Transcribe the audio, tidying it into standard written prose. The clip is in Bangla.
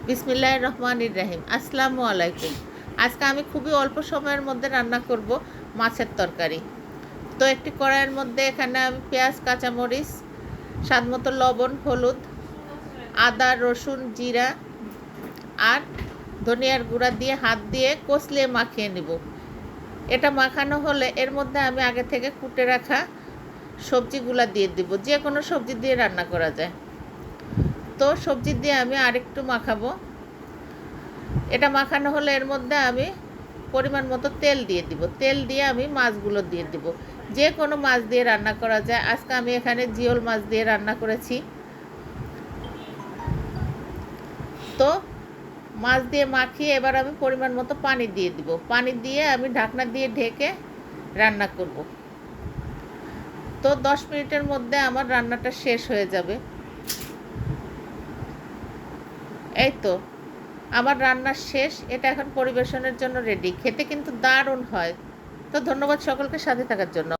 বিসমিল্লাহির রহমানির রহিম। আসসালামু আলাইকুম। আজকে আমি খুবই অল্প সময়ের মধ্যে রান্না করব মাছের তরকারি। তো একটি কড়াইয়ের মধ্যে এখানে আমি পেঁয়াজ, কাঁচামরিচ, স্বাদমতো লবণ, হলুদ, আদা, রসুন, জিরা আর ধনিয়ার গুঁড়া দিয়ে হাত দিয়ে কষলিয়ে মাখিয়ে নেব। এটা মাখানো হলে এর মধ্যে আমি আগে থেকে কুটে রাখা সবজিগুলা দিয়ে দিব। যে কোনো সবজি দিয়ে রান্না করা যায়। তো সবজি দিয়ে আমি আরেকটু মাখাবো। এটা মাখানো হলে এর মধ্যে আমি পরিমাণ মতো তেল দিয়ে দিব। তেল দিয়ে আমি মাছগুলো দিয়ে দিব। যে কোনো মাছ দিয়ে রান্না করা যায়। আজকে আমি এখানে জিওল মাছ দিয়ে রান্না করেছি। তো মাছ দিয়ে মাখিয়ে এবার আমি পরিমাণ মতো পানি দিয়ে দিব। পানি দিয়ে আমি ঢাকনা দিয়ে ঢেকে রান্না করব। তো 10 মিনিটের মধ্যে আমার রান্নাটা শেষ হয়ে যাবে। এই তো আমার রান্না শেষ। এটা এখন পরিবেশনের জন্য রেডি। খেতে কিন্তু দারুণ হয়। তো ধন্যবাদ সকলকে সাথে থাকার জন্য।